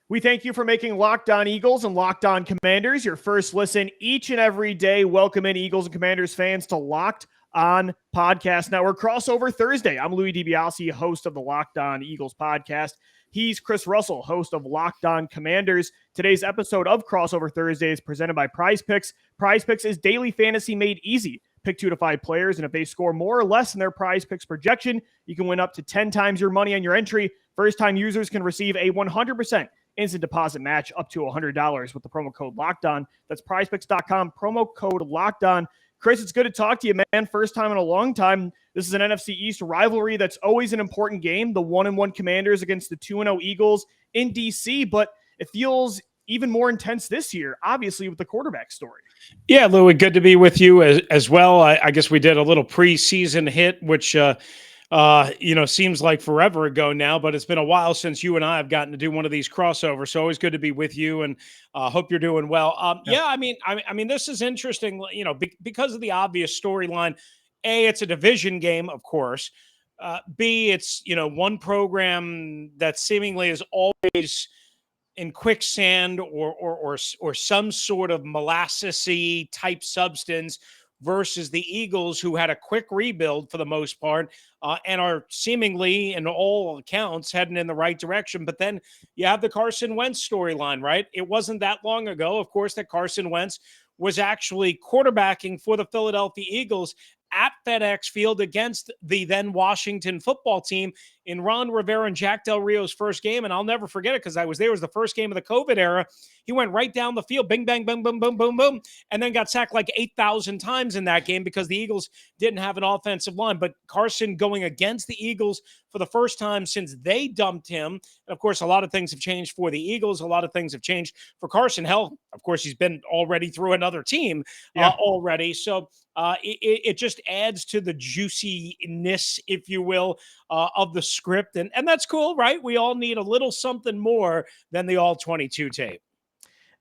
We thank you for making Locked On Eagles and Locked On Commanders your first listen each and every day. Welcome in Eagles and Commanders fans to Locked On Podcast Network Crossover Thursday. I'm Louie Dibiase, host of the Locked On Eagles podcast. He's Chris Russell, host of Locked On Commanders. Today's episode of Crossover Thursday is presented by Prize Picks. Prize Picks is daily fantasy made easy. Pick 2 to 5 players, and if they score more or less than their Prize Picks projection, you can win up to 10 times your money on your entry. First-time users can receive a 100% instant deposit match up to $100 with the promo code LOCKEDON. That's prizepicks.com, promo code LOCKEDON. Chris, it's good to talk to you, man. First time in a long time. This is an NFC East rivalry that's always an important game. The 1-1 Commanders against the 2-0 Eagles in D.C., but it feels even more intense this year, obviously, with the quarterback story. Yeah, Louie, good to be with you as well. I guess we did a little preseason hit, which seems like forever ago now, but it's been a while since you and I have gotten to do one of these crossovers. So always good to be with you, and hope you're doing well. Yeah, I mean, this is interesting, because of the obvious storyline. A, it's a division game, of course. B, it's, one program that seemingly is always in quicksand or some sort of molassesy type substance, versus the Eagles, who had a quick rebuild for the most part, and are seemingly, in all accounts, heading in the right direction. But then you have the Carson Wentz storyline, right? It wasn't that long ago, of course, that Carson Wentz was actually quarterbacking for the Philadelphia Eagles at FedExField against the then Washington football team in Ron Rivera and Jack Del Rio's first game. And I'll never forget it because I was there. It was the first game of the COVID era. He went right down the field, bing, bang, boom, boom, boom, boom, boom, and then got sacked like 8,000 times in that game because the Eagles didn't have an offensive line. But Carson going against the Eagles for the first time since they dumped him. And of course, a lot of things have changed for the Eagles. A lot of things have changed for Carson. Hell, of course, he's been already through another team already. So it just adds to the juiciness, if you will, of the script. And that's cool, right? We all need a little something more than the all-22 tape.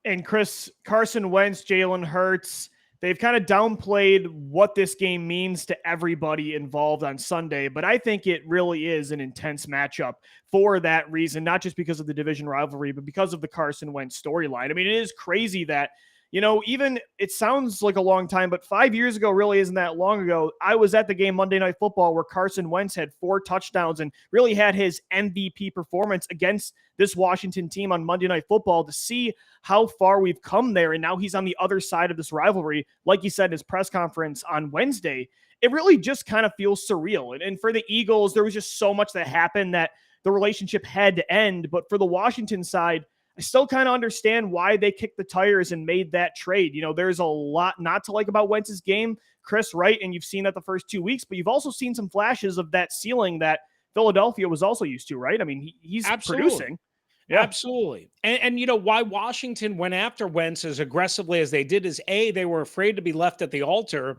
And Chris, Carson Wentz, Jalen Hurts, they've kind of downplayed what this game means to everybody involved on Sunday, but I think it really is an intense matchup for that reason, not just because of the division rivalry, but because of the Carson Wentz storyline. I mean, it is crazy that, even it sounds like a long time, but 5 years ago really isn't that long ago. I was at the game Monday Night Football where Carson Wentz had 4 touchdowns and really had his MVP performance against this Washington team on Monday Night Football, to see how far we've come there. And now he's on the other side of this rivalry. Like you said in his press conference on Wednesday, it really just kind of feels surreal. And for the Eagles, there was just so much that happened that the relationship had to end. But for the Washington side, I still kind of understand why they kicked the tires and made that trade. There's a lot not to like about Wentz's game, Chris, right? And you've seen that the first 2 weeks, but you've also seen some flashes of that ceiling that Philadelphia was also used to, right? I mean, he's producing. Yeah. Absolutely. And why Washington went after Wentz as aggressively as they did is, A, they were afraid to be left at the altar,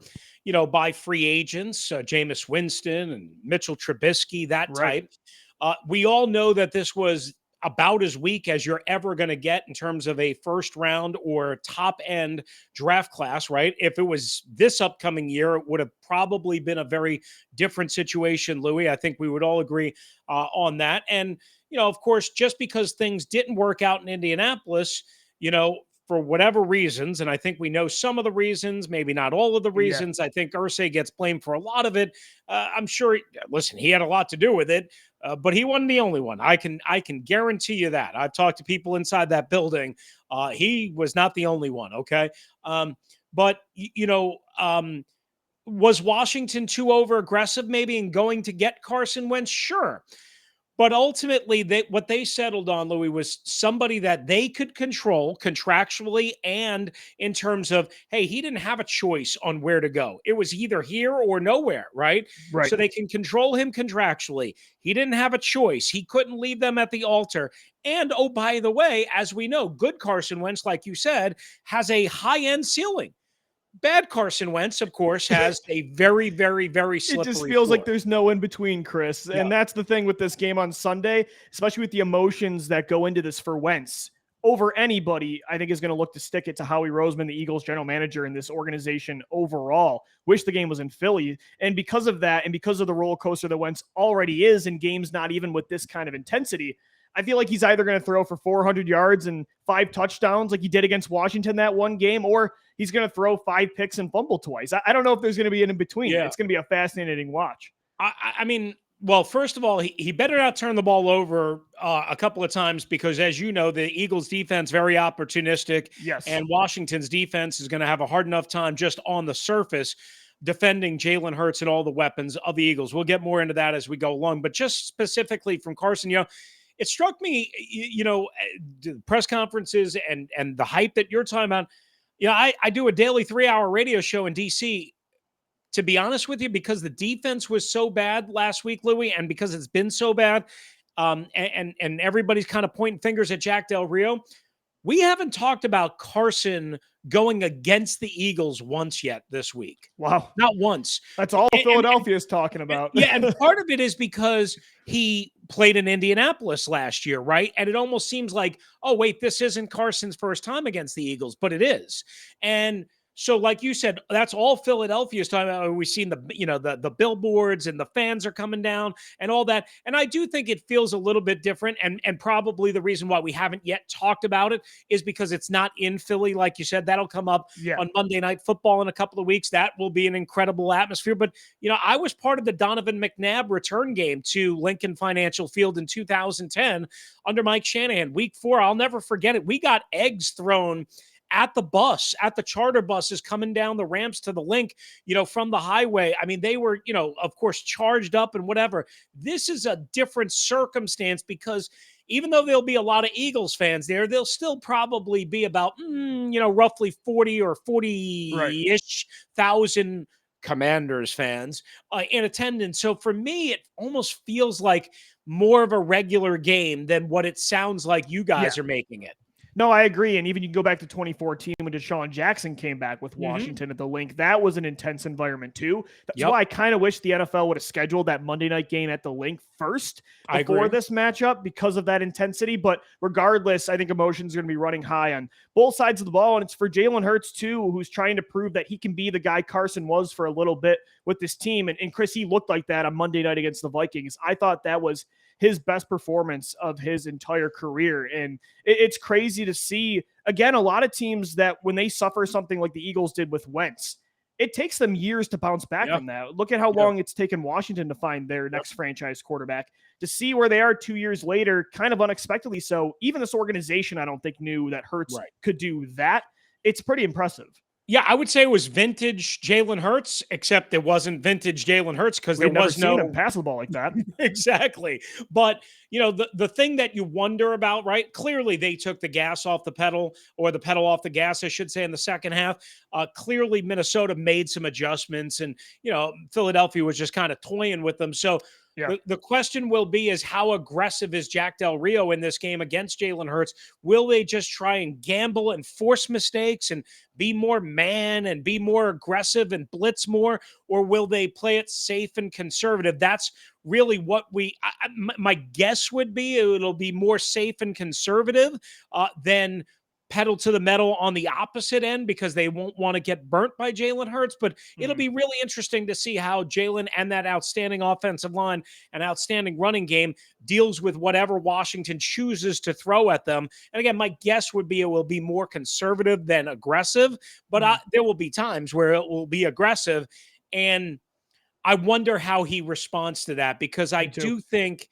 by free agents, Jameis Winston and Mitchell Trubisky, that type. We all know that this was about as weak as you're ever going to get in terms of a first round or top end draft class, right? If it was this upcoming year, it would have probably been a very different situation, Louie. I think we would all agree on that. And, of course, just because things didn't work out in Indianapolis, for whatever reasons, and I think we know some of the reasons, maybe not all of the reasons. Yeah. I think Irsay gets blamed for a lot of it. I'm sure, listen, he had a lot to do with it, but he wasn't the only one. I can guarantee you that. I've talked to people inside that building. He was not the only one, okay? But was Washington too over-aggressive maybe in going to get Carson Wentz? Sure. But ultimately, what they settled on, Louis, was somebody that they could control contractually and in terms of, hey, he didn't have a choice on where to go. It was either here or nowhere, right? So they can control him contractually. He didn't have a choice. He couldn't leave them at the altar. And, oh, by the way, as we know, good Carson Wentz, like you said, has a high-end ceiling. Bad Carson Wentz, of course, has a very, very, very slippery It just feels floor. like there's no in between, Chris. And that's the thing with this game on Sunday, especially with the emotions that go into this for Wentz. Over anybody, I think, is going to look to stick it to Howie Roseman, the Eagles general manager, in this organization overall. Wish the game was in Philly. And because of that, and because of the roller coaster that Wentz already is in games not even with this kind of intensity, I feel like he's either going to throw for 400 yards and 5 touchdowns like he did against Washington that one game, or he's going to throw 5 picks and fumble twice. I don't know if there's going to be an in-between. Yeah. It's going to be a fascinating watch. I mean, well, first of all, he better not turn the ball over a couple of times because, as you know, the Eagles' defense very opportunistic. Yes. And Washington's defense is going to have a hard enough time just on the surface defending Jalen Hurts and all the weapons of the Eagles. We'll get more into that as we go along. But just specifically from Carson, it struck me, the press conferences and the hype that you're talking about. I do a daily 3-hour radio show in D.C., to be honest with you, because the defense was so bad last week, Louie, and because it's been so bad, and everybody's kind of pointing fingers at Jack Del Rio, we haven't talked about Carson going against the Eagles once yet this week. Wow. Not once. That's all Philadelphia is talking about. Yeah, and part of it is because he played in Indianapolis last year, right? And it almost seems like, oh, wait, this isn't Carson's first time against the Eagles, but it is. And so, like you said, that's all Philadelphia's talking about. We've seen the billboards and the fans are coming down and all that. And I do think it feels a little bit different. And probably the reason why we haven't yet talked about it is because it's not in Philly, like you said. That'll come up on Monday Night Football in a couple of weeks. That will be an incredible atmosphere. But I was part of the Donovan McNabb return game to Lincoln Financial Field in 2010 under Mike Shanahan. Week 4, I'll never forget it. We got eggs thrown at the charter buses coming down the ramps to the link, from the highway. I mean, they were, of course, charged up and whatever. This is a different circumstance because even though there'll be a lot of Eagles fans there, there'll still probably be about, roughly 40 or 40-ish thousand Commanders fans in attendance. So for me, it almost feels like more of a regular game than what it sounds like you guys are making it. No, I agree. And even you can go back to 2014 when Deshaun Jackson came back with Washington at the link. That was an intense environment too. That's why I kind of wish the NFL would have scheduled that Monday night game at the link first before this matchup because of that intensity. But regardless, I think emotions are going to be running high on both sides of the ball. And it's for Jalen Hurts too, who's trying to prove that he can be the guy Carson was for a little bit with this team. And Chris, he looked like that on Monday night against the Vikings. I thought that was his best performance of his entire career. And it's crazy to see, again, a lot of teams that when they suffer something like the Eagles did with Wentz, it takes them years to bounce back from that. Look at how long it's taken Washington to find their next franchise quarterback. To see where they are 2 years later, kind of unexpectedly so, even this organization, I don't think knew that Hurts could do that. It's pretty impressive. Yeah, I would say it was vintage Jalen Hurts, except it wasn't vintage Jalen Hurts because there was no seen him pass the ball like that. Exactly. But, the thing that you wonder about, right? Clearly they took the gas off the pedal, or the pedal off the gas, I should say, in the second half. Clearly Minnesota made some adjustments and, Philadelphia was just kind of toying with them. So the question will be is how aggressive is Jack Del Rio in this game against Jalen Hurts? Will they just try and gamble and force mistakes and be more man and be more aggressive and blitz more? Or will they play it safe and conservative? That's really what my guess would be. It'll be more safe and conservative than pedal to the metal on the opposite end because they won't want to get burnt by Jalen Hurts. But it'll be really interesting to see how Jalen and that outstanding offensive line and outstanding running game deals with whatever Washington chooses to throw at them. And again, my guess would be it will be more conservative than aggressive, but there will be times where it will be aggressive. And I wonder how he responds to that because I do think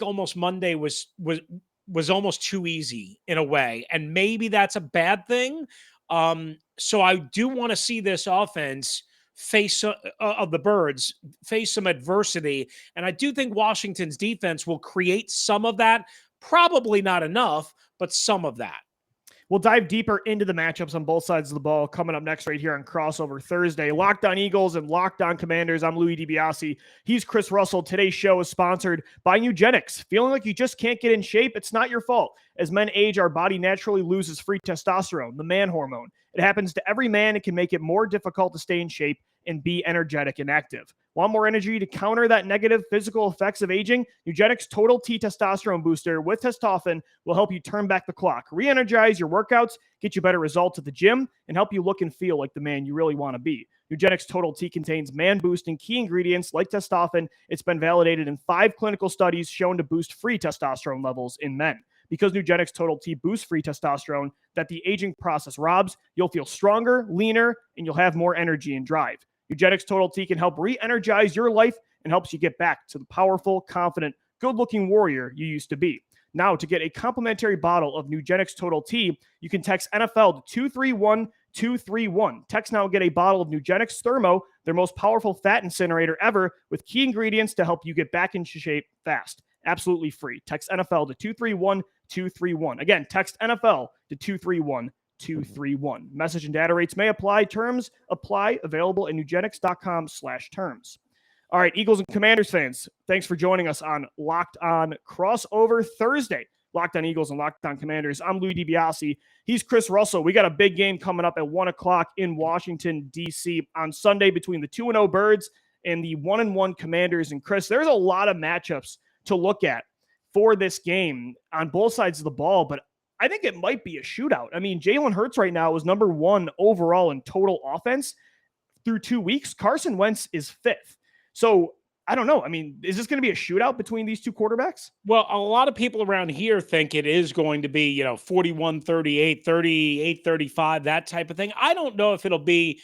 almost Monday was almost too easy in a way. And maybe that's a bad thing. So I do want to see this offense face of the Birds face some adversity. And I do think Washington's defense will create some of that. Probably not enough, but some of that. We'll dive deeper into the matchups on both sides of the ball coming up next right here on Crossover Thursday. Locked On Eagles and Locked On Commanders. I'm Louie Dibiase. He's Chris Russell. Today's show is sponsored by Eugenics. Feeling like you just can't get in shape? It's not your fault. As men age, our body naturally loses free testosterone, the man hormone. It happens to every man. It can make it more difficult to stay in shape. and be energetic and active. Want more energy to counter that negative physical effects of aging? Nugenix Total T Testosterone Booster with Testofen will help you turn back the clock, re-energize your workouts, get you better results at the gym, and help you look and feel like the man you really want to be. Nugenix Total T contains man-boosting key ingredients like testofen. It's been validated in 5 clinical studies shown to boost free testosterone levels in men. Because Nugenix Total T boosts free testosterone that the aging process robs, you'll feel stronger, leaner, and you'll have more energy and drive. Nugenix Total T can help re-energize your life and helps you get back to the powerful, confident, good-looking warrior you used to be. Now, to get a complimentary bottle of Nugenix Total T, you can text NFL to 231-231. Text now and get a bottle of Nugenix Thermo, their most powerful fat incinerator ever, with key ingredients to help you get back into shape fast. Absolutely free. Text NFL to 231-231. Again, text NFL to 231-231. Message and data rates may apply. Terms apply. Available at nugenix.com/terms. All right, Eagles and Commanders fans, thanks for joining us on Locked On Crossover Thursday. Locked On Eagles and Locked On Commanders. I'm Louie Dibiase. He's Chris Russell. We got a big game coming up at 1 o'clock in Washington, D.C. on Sunday between the 2-0 Birds and the 1-1 Commanders. And Chris, there's a lot of matchups to look at for this game on both sides of the ball, but I think it might be a shootout. I mean, Jalen Hurts right now is number 1 overall in total offense through 2 weeks. Carson Wentz is 5th. So I don't know. I mean, is this going to be a shootout between these two quarterbacks? Well, a lot of people around here think it is going to be, 41-38, 38-35, that type of thing. I don't know if it'll be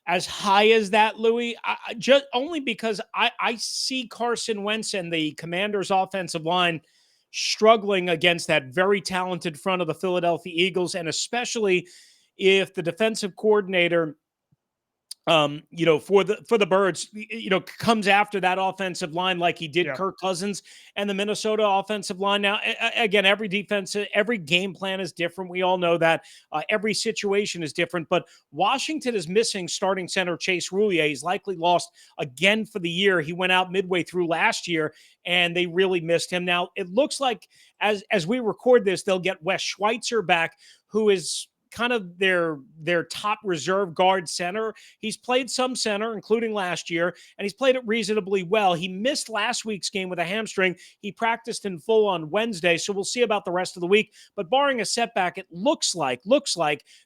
as high as that, Louie, just only because I see Carson Wentz and the Commanders' offensive line struggling against that very talented front of the Philadelphia Eagles, and especially if the defensive coordinator for the Birds, comes after that offensive line like he did Kirk Cousins and the Minnesota offensive line. Now, again, every game plan is different. We all know that every situation is different, but Washington is missing starting center Chase Roulier. He's likely lost again for the year. He went out midway through last year and they really missed him. Now, it looks like as we record this, they'll get Wes Schweitzer back, who is kind of their top reserve guard center. He's played some center, including last year, and he's played it reasonably well. He missed last week's game with a hamstring. He practiced in full on Wednesday, so we'll see about the rest of the week. But barring a setback, it looks like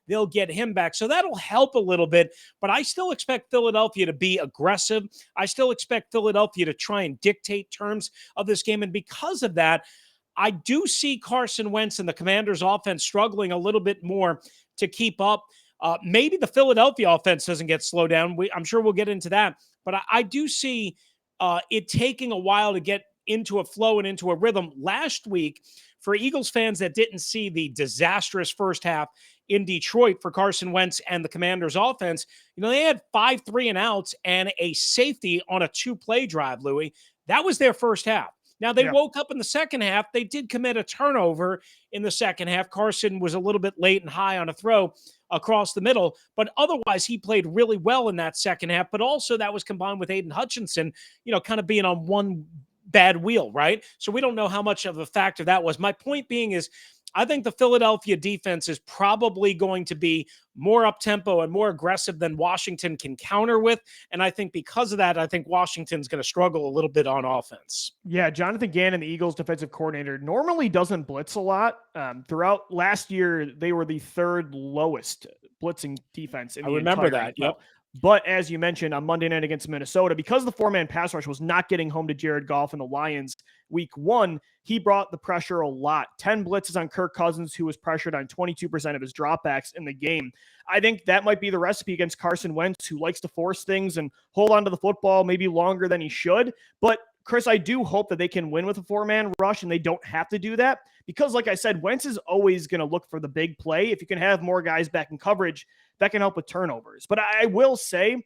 they'll get him back. So that'll help a little bit, but I still expect Philadelphia to be aggressive. I still expect Philadelphia to try and dictate terms of this game, and because of that, I do see Carson Wentz and the Commanders' offense struggling a little bit more to keep up. Maybe the Philadelphia offense doesn't get slowed down. I'm sure we'll get into that. But I do see it taking a while to get into a flow and into a rhythm. Last week, for Eagles fans that didn't see the disastrous first half in Detroit for Carson Wentz and the Commanders' offense, they had 5 3-and-outs and a safety on a 2-play drive, Louie. That was their first half. Now, they woke up in the second half. They did commit a turnover in the second half. Carson was a little bit late and high on a throw across the middle, but otherwise he played really well in that second half. But also that was combined with Aiden Hutchinson, kind of being on one bad wheel, right? So we don't know how much of a factor that was. My point being is I think the Philadelphia defense is probably going to be more up-tempo and more aggressive than Washington can counter with. And I think because of that, I think Washington's going to struggle a little bit on offense. Yeah, Jonathan Gannon, the Eagles defensive coordinator, normally doesn't blitz a lot. Throughout last year, they were the 3rd lowest blitzing defense in the remember that. NFL. Yep. But as you mentioned on Monday night against Minnesota, because the 4-man pass rush was not getting home to Jared Goff and the Lions week 1, he brought the pressure a lot. 10 blitzes on Kirk Cousins, who was pressured on 22% of his dropbacks in the game. I think that might be the recipe against Carson Wentz, who likes to force things and hold on to the football maybe longer than he should. But Chris, I do hope that they can win with a 4-man rush and they don't have to do that because, like I said, Wentz is always going to look for the big play. If you can have more guys back in coverage, that can help with turnovers. But I will say,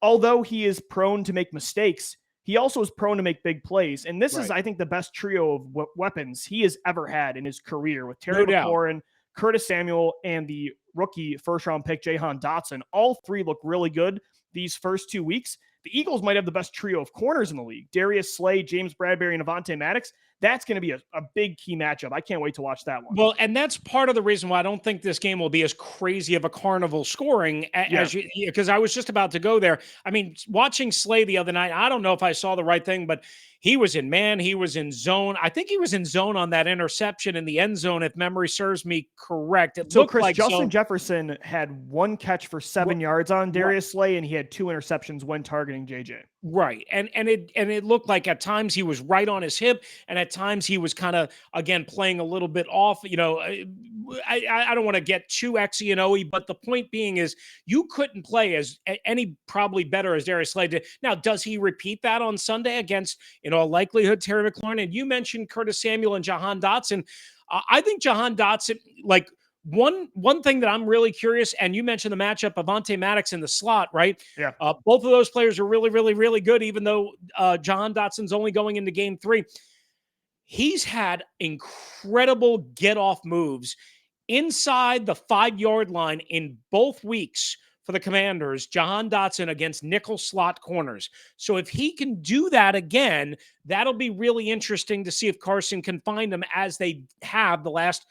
although he is prone to make mistakes, he also is prone to make big plays. And this is, I think, the best trio of weapons he has ever had in his career with Terry McLaurin, Curtis Samuel, and the rookie first-round pick Jahan Dotson. All 3 look really good these first 2 weeks. The Eagles might have the best trio of corners in the league. Darius Slay, James Bradbury, and Avonte Maddox. That's going to be a big key matchup. I can't wait to watch that one. Well, and that's part of the reason why I don't think this game will be as crazy of a carnival scoring as you, because I was just about to go there. I mean, watching Slay the other night, I don't know if I saw the right thing, but he was in man, he was in zone. I think he was in zone on that interception in the end zone, if memory serves me correct. It So, looked Chris, like Justin zone. Jefferson had 1 catch for 7 yards on Darius Slay, and he had 2 interceptions when targeting JJ. Right. And it looked like at times he was right on his hip, and at times he was kind of, again, playing a little bit off. You know, I don't want to get too Xy and O-y, but the point being is you couldn't play as any probably better as Darius Slay did. Now, does he repeat that on Sunday against, in all likelihood, Terry McLaurin? And you mentioned Curtis Samuel and Jahan Dotson. I think Jahan Dotson, like, one thing that I'm really curious, and you mentioned the matchup of Avonte Maddox in the slot, right? Yeah. Both of those players are really, really, really good, even though Jahan Dotson's only going into game 3. He's had incredible get-off moves inside the 5-yard line in both weeks for the Commanders, Jahan Dotson against nickel slot corners. So if he can do that again, that'll be really interesting to see if Carson can find him as they have the last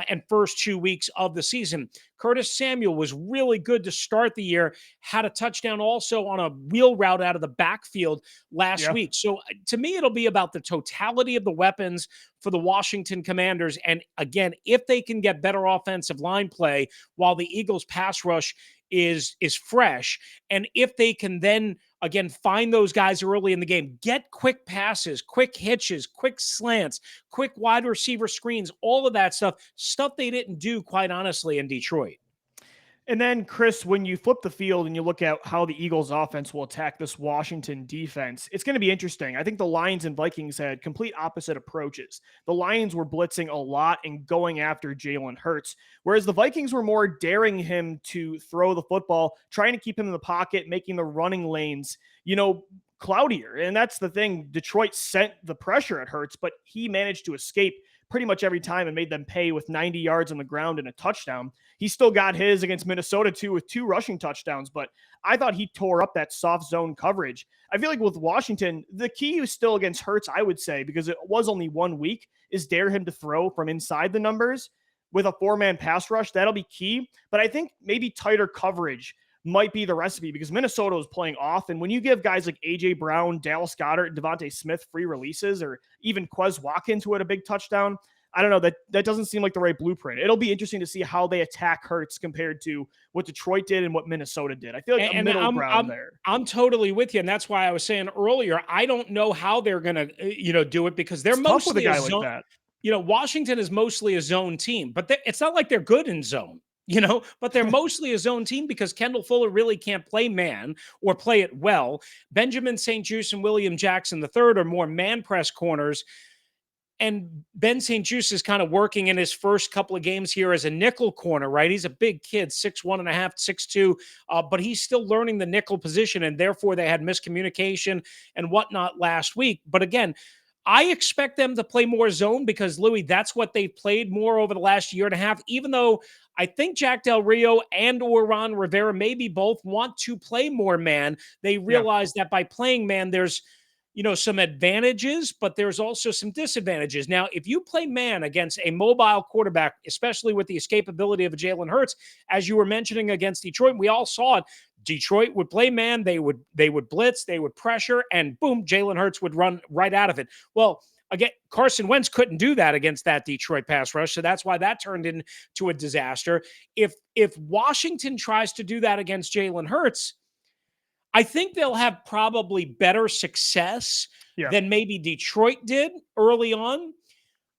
and first 2 weeks of the season. Curtis Samuel was really good to start the year, had a touchdown also on a wheel route out of the backfield last week. So to me, it'll be about the totality of the weapons for the Washington Commanders. And again, if they can get better offensive line play while the Eagles pass rush is fresh, and if they can then again find those guys early in the game, get quick passes, quick hitches, quick slants, quick wide receiver screens, all of that stuff they didn't do, quite honestly, in Detroit. And then, Chris, when you flip the field and you look at how the Eagles offense will attack this Washington defense, it's going to be interesting. I think the Lions and Vikings had complete opposite approaches. The Lions were blitzing a lot and going after Jalen Hurts, whereas the Vikings were more daring him to throw the football, trying to keep him in the pocket, making the running lanes, cloudier. And that's the thing. Detroit sent the pressure at Hurts, but he managed to escape pretty much every time and made them pay with 90 yards on the ground and a touchdown. He still got his against Minnesota too with 2 rushing touchdowns, but I thought he tore up that soft zone coverage. I feel like with Washington, the key is still against Hurts, I would say, because it was only 1 week, is dare him to throw from inside the numbers with a 4-man pass rush. That'll be key, but I think maybe tighter coverage might be the recipe because Minnesota is playing off. And when you give guys like A.J. Brown, Dallas Goedert, and Devontae Smith free releases, or even Quez Watkins, who had a big touchdown, I don't know, that doesn't seem like the right blueprint. It'll be interesting to see how they attack Hurts compared to what Detroit did and what Minnesota did. I feel like a middle ground there. I'm totally with you. And that's why I was saying earlier, I don't know how they're going to, do it because they're mostly a zone. Like that. Washington is mostly a zone team, but it's not like they're good in zone. But they're mostly a zone team because Kendall Fuller really can't play man or play it well. Benjamin St-Juste and William Jackson III are more man press corners. And Ben St-Juste is kind of working in his first couple of games here as a nickel corner, right? He's a big kid, 6'1.5", 6'2", but he's still learning the nickel position, and therefore they had miscommunication and whatnot last week. But again, I expect them to play more zone because, Louie, that's what they've played more over the last year and a half, even though I think Jack Del Rio and or Ron Rivera maybe both want to play more man. They realize that by playing man, there's some advantages, but there's also some disadvantages. Now, if you play man against a mobile quarterback, especially with the escapability of a Jalen Hurts, as you were mentioning against Detroit, we all saw it. Detroit would play man, they would blitz, they would pressure, and boom, Jalen Hurts would run right out of it. Well, again, Carson Wentz couldn't do that against that Detroit pass rush, so that's why that turned into a disaster. If Washington tries to do that against Jalen Hurts, I think they'll have probably better success than maybe Detroit did early on,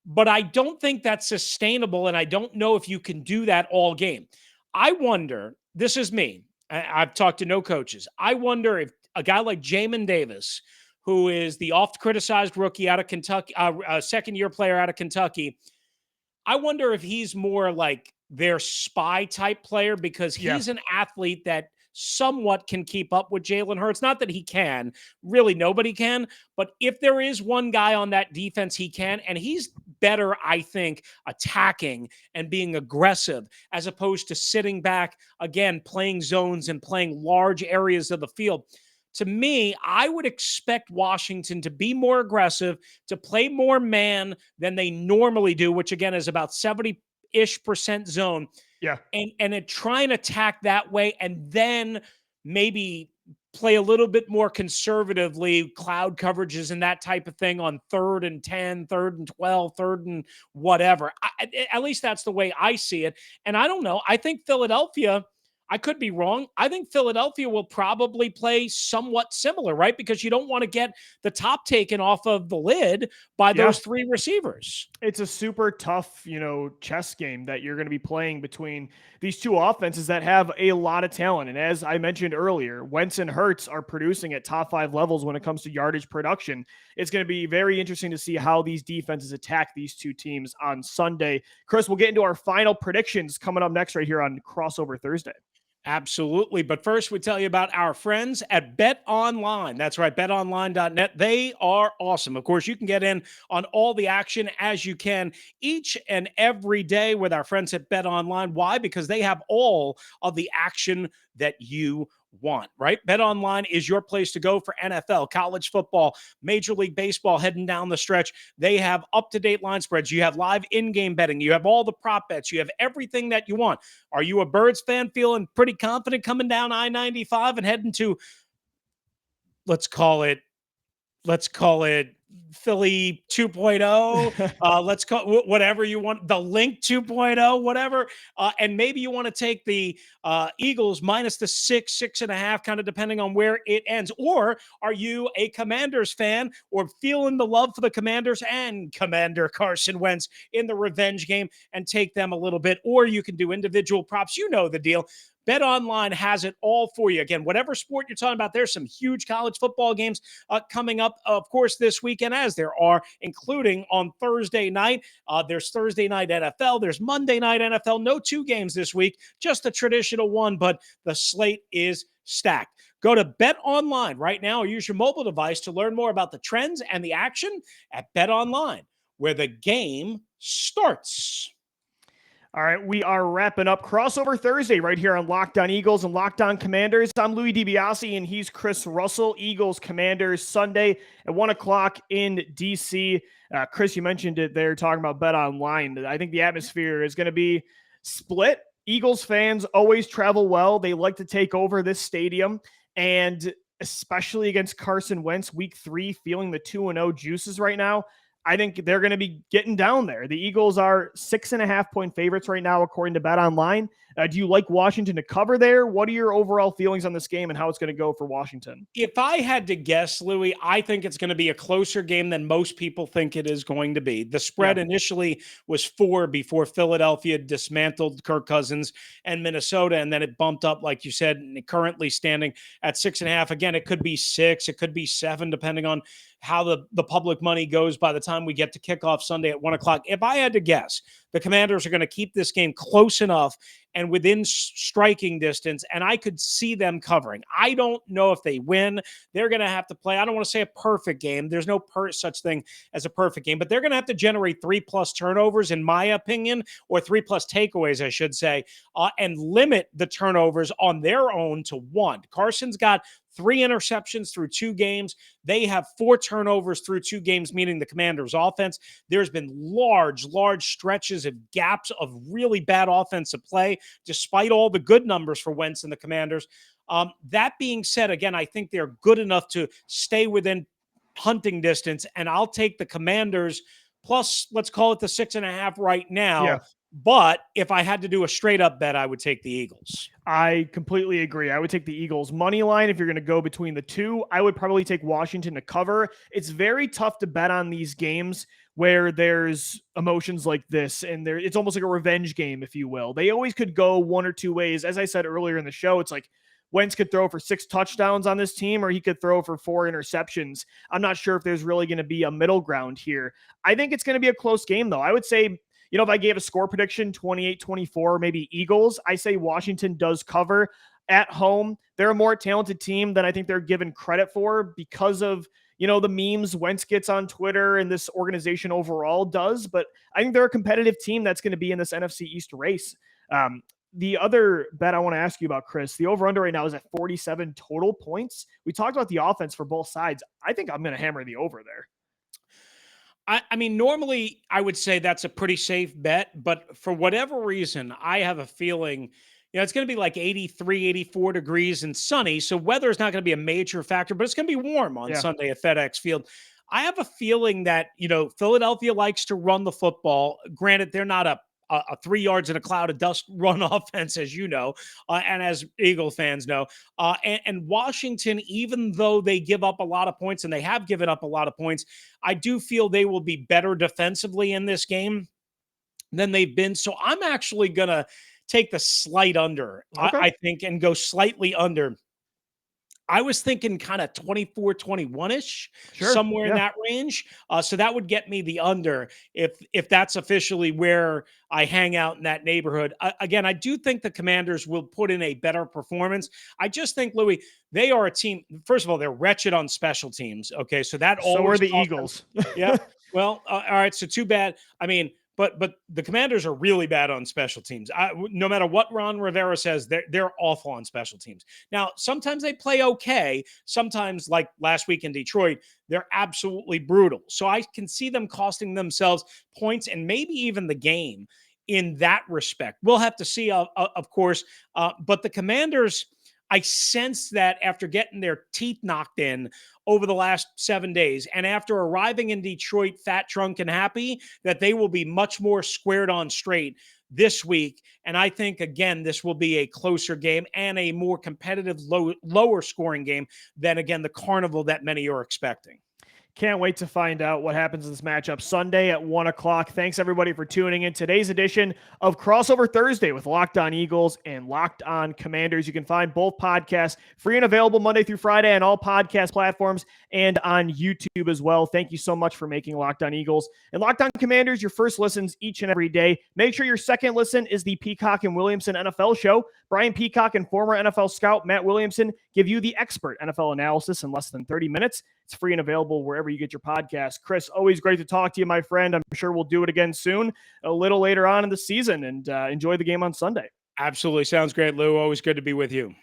but I don't think that's sustainable, and I don't know if you can do that all game. I wonder, this is me, I've talked to no coaches, I wonder if a guy like Jamin Davis, who is the oft-criticized rookie out of Kentucky, a second-year player out of Kentucky, I wonder if he's more like their spy type player because he's an athlete that somewhat can keep up with Jalen Hurts. Not that he can. Really, nobody can. But if there is one guy on that defense, he can. And he's better, I think, attacking and being aggressive as opposed to sitting back, again, playing zones and playing large areas of the field. To me, I would expect Washington to be more aggressive, to play more man than they normally do, which again is about 70-ish% zone, Yeah. and try and attack that way, and then maybe play a little bit more conservatively, cloud coverages and that type of thing on 3rd and 10, 3rd and 12, 3rd and whatever. At least that's the way I see it. And I don't know. I think Philadelphia, I could be wrong. I think Philadelphia will probably play somewhat similar, right? Because you don't want to get the top taken off of the lid by Yeah. those 3 receivers. It's a super tough, chess game that you're going to be playing between these two offenses that have a lot of talent. And as I mentioned earlier, Wentz and Hurts are producing at top 5 levels when it comes to yardage production. It's going to be very interesting to see how these defenses attack these two teams on Sunday. Chris, we'll get into our final predictions coming up next right here on Crossover Thursday. Absolutely. But first, we tell you about our friends at Bet Online. That's right, betonline.net. They are awesome. Of course, you can get in on all the action as you can each and every day with our friends at Bet Online. Why? Because they have all of the action that you want, right? Bet Online is your place to go for NFL, college football, Major League Baseball heading down the stretch. They have up-to-date line spreads. You have live in-game betting. You have all the prop bets. You have everything that you want. Are you a Birds fan feeling pretty confident coming down I-95 and heading to, let's call it Philly 2.0, let's call whatever you want, the Link 2.0, whatever. And maybe you want to take the Eagles minus the 6.5, kind of depending on where it ends. Or are you a Commanders fan or feeling the love for the Commanders and Commander Carson Wentz in the revenge game and take them a little bit? Or you can do individual props. You know the deal. Bet Online has it all for you. Again, whatever sport you're talking about, there's some huge college football games coming up, of course, this weekend, as there are, including on Thursday night. There's Thursday night NFL. There's Monday night NFL. No 2 games this week, just a traditional one, but the slate is stacked. Go to Bet Online right now or use your mobile device to learn more about the trends and the action at Bet Online, where the game starts. All right, we are wrapping up Crossover Thursday right here on Locked On Eagles and Locked On Commanders. I'm Louie Dibiase, and he's Chris Russell. Eagles Commanders Sunday at 1 o'clock in D.C. Chris, you mentioned it there, talking about Bet Online. I think the atmosphere is going to be split. Eagles fans always travel well. They like to take over this stadium, and especially against Carson Wentz, Week 3, feeling the 2-0 juices right now. I think they're going to be getting down there. The Eagles are 6.5-point favorites right now, according to Bet Online. Do you like Washington to cover there? What are your overall feelings on this game and how it's going to go for Washington? If I had to guess, Louie, I think it's going to be a closer game than most people think it is going to be. The spread initially was 4 before Philadelphia dismantled Kirk Cousins and Minnesota, and then it bumped up, like you said, currently standing at 6.5. Again, it could be 6, it could be 7, depending on how the public money goes by the time we get to kickoff Sunday at 1 o'clock. If I had to guess, the Commanders are going to keep this game close enough and within striking distance, and I could see them covering. I don't know if they win. They're going to have to play, I don't want to say a perfect game. There's no such thing as a perfect game, but they're going to have to generate 3+ turnovers, in my opinion, or 3+ takeaways, I should say, and limit the turnovers on their own to 1. Carson's got 3 interceptions through 2 games. They have 4 turnovers through 2 games, meaning the Commanders' offense. There's been large stretches of gaps of really bad offensive play, despite all the good numbers for Wentz and the Commanders. That being said, again, I think they're good enough to stay within hunting distance, and I'll take the Commanders plus, let's call it the 6.5 right now. Yeah. But if I had to do a straight up bet, I would take the Eagles. I completely agree. I would take the Eagles money line. If you're going to go between the two, I would probably take Washington to cover. It's very tough to bet on these games where there's emotions like this, and it's almost like a revenge game, if you will. They always could go one or two ways. As I said earlier in the show, it's like Wentz could throw for 6 touchdowns on this team, or he could throw for 4 interceptions. I'm not sure if there's really going to be a middle ground here. I think it's going to be a close game, though. I would say, if I gave a score prediction, 28-24, maybe Eagles, I say Washington does cover at home. They're a more talented team than I think they're given credit for because of, the memes Wentz gets on Twitter and this organization overall does. But I think they're a competitive team that's going to be in this NFC East race. the other bet I want to ask you about, Chris, the over-under right now is at 47 total points. We talked about the offense for both sides. I think I'm going to hammer the over there. I mean, normally I would say that's a pretty safe bet, but for whatever reason, I have a feeling, it's going to be like 83, 84 degrees and sunny. So weather is not going to be a major factor, but it's going to be warm on Sunday at FedExField. I have a feeling that, Philadelphia likes to run the football. Granted, they're not a 3 yards in a cloud of dust run offense, as you know, and as Eagle fans know. And Washington, even though they give up a lot of points, and they have given up a lot of points, I do feel they will be better defensively in this game than they've been. So I'm actually going to take the slight under, Okay. I think, and go slightly under. I was thinking kind of 24, 21-ish, somewhere in that range. So that would get me the under if that's officially where I hang out in that neighborhood. Again, I do think the Commanders will put in a better performance. I just think, Louie, they are a team. First of all, they're wretched on special teams. Okay, so that always. So are the Eagles. Yeah. Well, all right. So too bad. I mean, but the Commanders are really bad on special teams. No matter what Ron Rivera says, they're awful on special teams. Now, sometimes they play okay. Sometimes, like last week in Detroit, they're absolutely brutal. So I can see them costing themselves points and maybe even the game in that respect. We'll have to see, of course. But the Commanders, I sense that after getting their teeth knocked in over the last 7 days, and after arriving in Detroit fat, drunk, and happy, that they will be much more squared on straight this week. And I think, again, this will be a closer game and a more competitive, lower scoring game than, again, the carnival that many are expecting. Can't wait to find out what happens in this matchup Sunday at 1 o'clock. Thanks, everybody, for tuning in. Today's edition of Crossover Thursday with Locked On Eagles and Locked On Commanders. You can find both podcasts free and available Monday through Friday on all podcast platforms and on YouTube as well. Thank you so much for making Locked On Eagles and Locked On Commanders your first listens each and every day. Make sure your second listen is the Peacock and Williamson NFL Show. Brian Peacock and former NFL scout Matt Williamson give you the expert NFL analysis in less than 30 minutes. It's free and available wherever you get your podcast. Chris, always great to talk to you, my friend. I'm sure we'll do it again soon, a little later on in the season, and enjoy the game on Sunday. Absolutely. Sounds great, Lou. Always good to be with you.